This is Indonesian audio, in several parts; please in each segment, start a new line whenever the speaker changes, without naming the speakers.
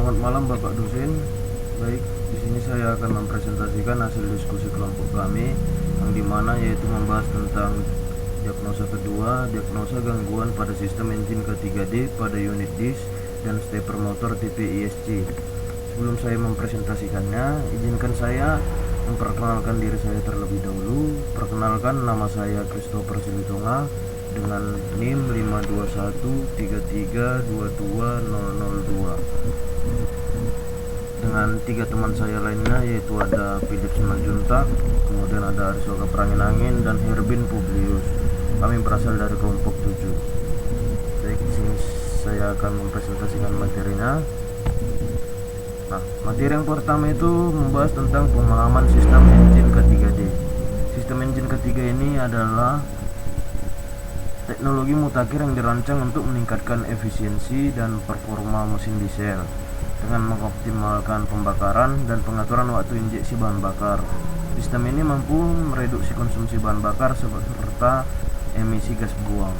Selamat malam Bapak dosen. Baik, di sini saya akan mempresentasikan hasil diskusi kelompok kami yang dimana yaitu membahas tentang diagnosa kedua, diagnosa gangguan pada sistem engine K3D pada unit disk dan stepper motor tipe ESC. Sebelum saya mempresentasikannya, izinkan saya memperkenalkan diri saya terlebih dahulu. Perkenalkan, nama saya Christopher Silitonga dengan NIM 52133220002 dengan 3 teman saya lainnya, yaitu ada Philip Simanjuntak, kemudian ada Arisoka Prangin-Angin dan Herbin Publius. Kami berasal dari kelompok 7. Baik, di sini saya akan mempresentasikan materinya. Nah, materi yang pertama itu membahas tentang pemahaman sistem engine K3D. Sistem engine ketiga ini adalah teknologi mutakhir yang dirancang untuk meningkatkan efisiensi dan performa mesin diesel dengan mengoptimalkan pembakaran dan pengaturan waktu injeksi bahan bakar. Sistem ini mampu mereduksi konsumsi bahan bakar serta emisi gas buang.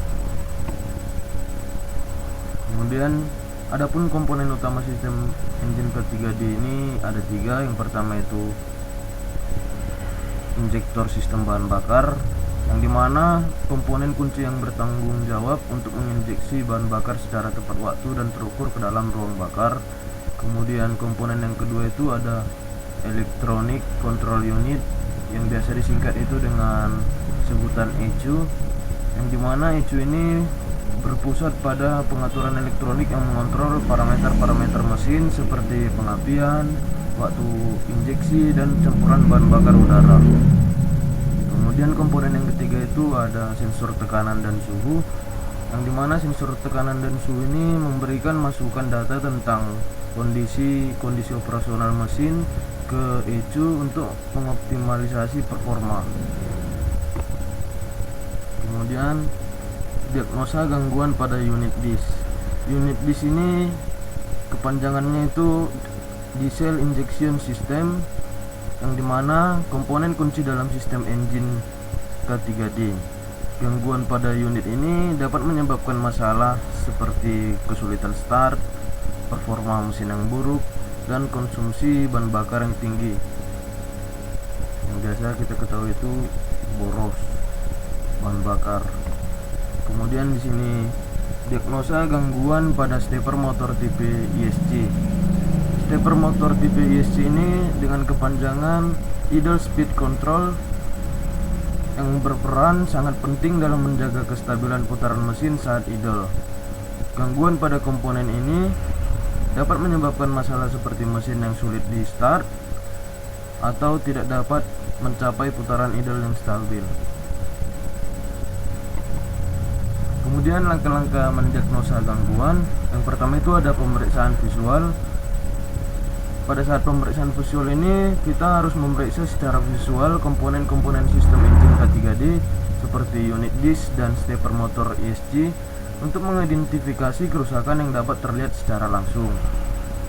Kemudian adapun komponen utama sistem engine K3D ini ada 3. Yang pertama itu injektor sistem bahan bakar, yang dimana komponen kunci yang bertanggung jawab untuk menginjeksi bahan bakar secara tepat waktu dan terukur ke dalam ruang bakar. Kemudian komponen yang kedua itu ada electronic control unit, yang biasa disingkat itu dengan sebutan ECU, yang dimana ECU ini berpusat pada pengaturan elektronik yang mengontrol parameter-parameter mesin seperti pengapian, waktu injeksi, dan campuran bahan bakar udara. Kemudian komponen yang ketiga itu ada sensor tekanan dan suhu, yang dimana sensor tekanan dan suhu ini memberikan masukan data tentang kondisi operasional mesin ke ECU untuk mengoptimalisasi performa. Kemudian diagnosa gangguan pada unit disk. Unit disk ini kepanjangannya itu Diesel Injection System, yang dimana komponen kunci dalam sistem engine K3D. Gangguan pada unit ini dapat menyebabkan masalah seperti kesulitan start, performa mesin yang buruk, dan konsumsi bahan bakar yang tinggi. Yang biasa kita ketahui itu boros bahan bakar. Kemudian di sini diagnosa gangguan pada stepper motor tipe ESC. Stepper motor tipe ESC ini dengan kepanjangan idle speed control, yang berperan sangat penting dalam menjaga kestabilan putaran mesin saat idle. Gangguan pada komponen ini dapat menyebabkan masalah seperti mesin yang sulit di start atau tidak dapat mencapai putaran idle yang stabil. Kemudian langkah-langkah mendiagnosa gangguan, yang pertama itu ada pemeriksaan visual. Pada saat pemeriksaan visual ini kita harus memeriksa secara visual komponen-komponen sistem engine K3D seperti unit disk dan stepper motor ESC untuk mengidentifikasi kerusakan yang dapat terlihat secara langsung.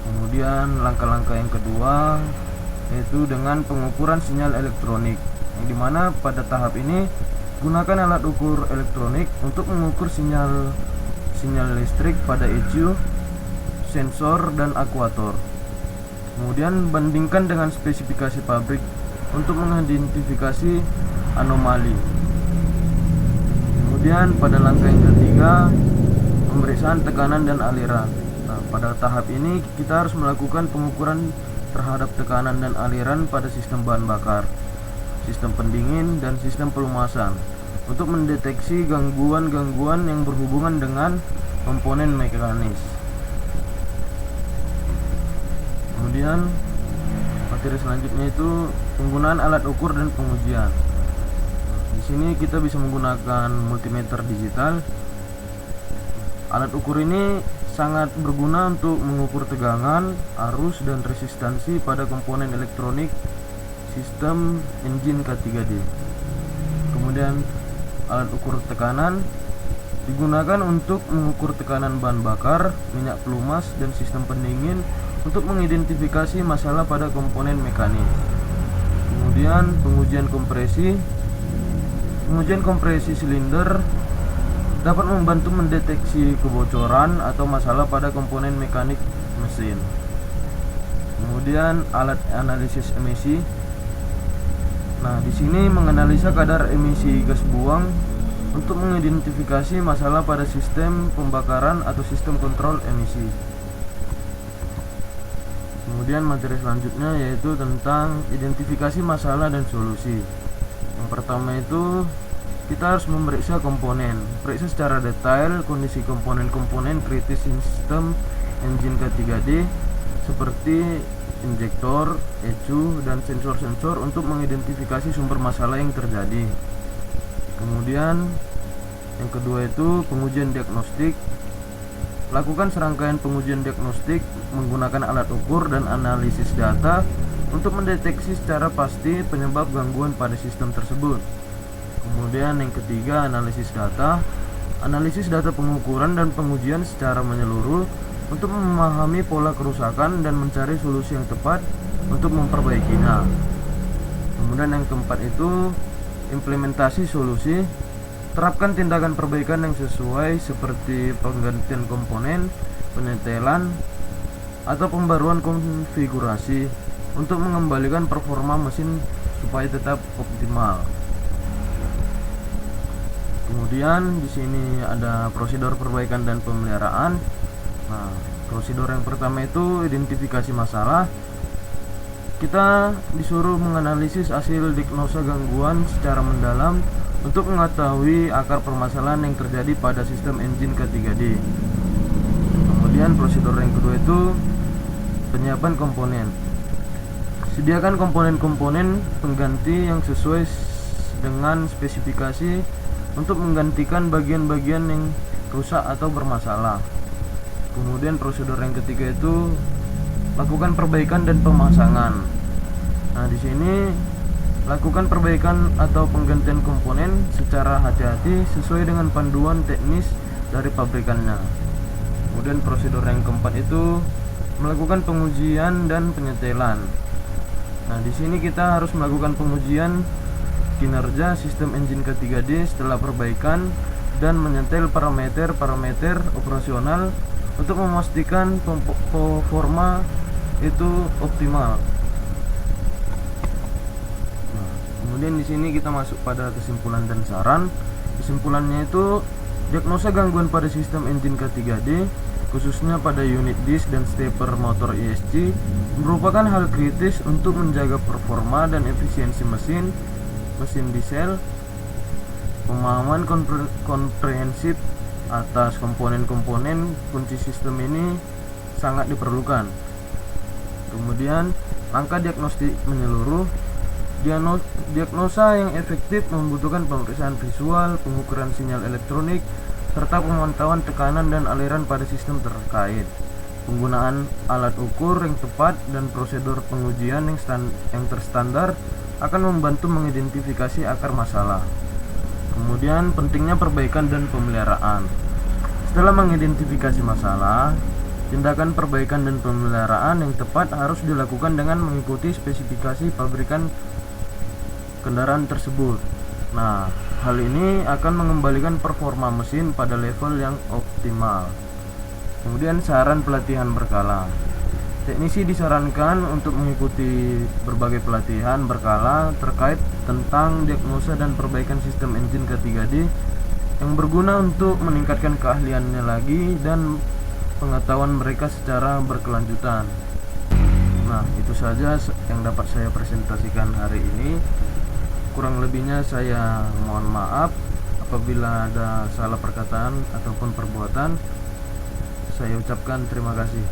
Kemudian langkah-langkah yang kedua yaitu dengan pengukuran sinyal elektronik, yang dimana pada tahap ini gunakan alat ukur elektronik untuk mengukur sinyal listrik pada ECU, sensor, dan aktuator. Kemudian bandingkan dengan spesifikasi pabrik untuk mengidentifikasi anomali. Kemudian pada langkah yang ketiga, pemeriksaan tekanan dan aliran. Nah, pada tahap ini kita harus melakukan pengukuran terhadap tekanan dan aliran pada sistem bahan bakar, sistem pendingin, dan sistem pelumasan untuk mendeteksi gangguan-gangguan yang berhubungan dengan komponen mekanis. Kemudian materi selanjutnya itu penggunaan alat ukur dan pengujian. Di sini kita bisa menggunakan multimeter digital. Alat ukur ini sangat berguna untuk mengukur tegangan, arus, dan resistansi pada komponen elektronik sistem engine K3D. Kemudian alat ukur tekanan digunakan untuk mengukur tekanan bahan bakar, minyak pelumas, dan sistem pendingin untuk mengidentifikasi masalah pada komponen mekanis. Kemudian pengujian kompresi silinder dapat membantu mendeteksi kebocoran atau masalah pada komponen mekanik mesin. Kemudian alat analisis emisi. Nah, di sini menganalisa kadar emisi gas buang untuk mengidentifikasi masalah pada sistem pembakaran atau sistem kontrol emisi. Kemudian materi selanjutnya yaitu tentang identifikasi masalah dan solusi. Yang pertama itu kita harus memeriksa komponen, periksa secara detail kondisi komponen-komponen kritis sistem engine K3D seperti injektor, ECU, dan sensor-sensor untuk mengidentifikasi sumber masalah yang terjadi. Kemudian yang kedua itu pengujian diagnostik. Lakukan serangkaian pengujian diagnostik menggunakan alat ukur dan analisis data untuk mendeteksi secara pasti penyebab gangguan pada sistem tersebut. Kemudian yang ketiga, analisis data. Analisis data pengukuran dan pengujian secara menyeluruh untuk memahami pola kerusakan dan mencari solusi yang tepat untuk memperbaikinya. Kemudian yang keempat itu implementasi solusi. Terapkan tindakan perbaikan yang sesuai seperti penggantian komponen, penyetelan, atau pembaruan konfigurasi untuk mengembalikan performa mesin supaya tetap optimal. Kemudian di sini ada prosedur perbaikan dan pemeliharaan. Nah, prosedur yang pertama itu identifikasi masalah. Kita disuruh menganalisis hasil diagnosa gangguan secara mendalam untuk mengetahui akar permasalahan yang terjadi pada sistem engine K3D. Kemudian prosedur yang kedua itu penyiapan komponen. Sediakan komponen-komponen pengganti yang sesuai dengan spesifikasi untuk menggantikan bagian-bagian yang rusak atau bermasalah. Kemudian prosedur yang ketiga itu lakukan perbaikan dan pemasangan. Nah, di sini lakukan perbaikan atau penggantian komponen secara hati-hati sesuai dengan panduan teknis dari pabrikannya. Kemudian prosedur yang keempat itu melakukan pengujian dan penyetelan. Nah, di sini kita harus melakukan pengujian kinerja sistem engine K3D setelah perbaikan dan menyetel parameter-parameter operasional untuk memastikan performa itu optimal. Kemudian di sini kita masuk pada kesimpulan dan saran. Kesimpulannya itu diagnosa gangguan pada sistem engine K3D khususnya pada unit disk dan stepper motor ESC merupakan hal kritis untuk menjaga performa dan efisiensi mesin diesel. Pemahaman komprehensif atas komponen-komponen kunci sistem ini sangat diperlukan. Kemudian langkah diagnostik menyeluruh. Diagnosa yang efektif membutuhkan pemeriksaan visual, pengukuran sinyal elektronik, serta pemantauan tekanan dan aliran pada sistem terkait. Penggunaan alat ukur yang tepat dan prosedur pengujian yang terstandar akan membantu mengidentifikasi akar masalah. Kemudian pentingnya perbaikan dan pemeliharaan. Setelah mengidentifikasi masalah, tindakan perbaikan dan pemeliharaan yang tepat harus dilakukan dengan mengikuti spesifikasi pabrikan kendaraan tersebut. Nah, hal ini akan mengembalikan performa mesin pada level yang optimal. Kemudian saran pelatihan berkala. Teknisi disarankan untuk mengikuti berbagai pelatihan berkala terkait tentang diagnosa dan perbaikan sistem engine K3D yang berguna untuk meningkatkan keahliannya lagi dan pengetahuan mereka secara berkelanjutan. Nah, itu saja yang dapat saya presentasikan hari ini. Kurang lebihnya saya mohon maaf apabila ada salah perkataan ataupun perbuatan. Saya ucapkan terima kasih.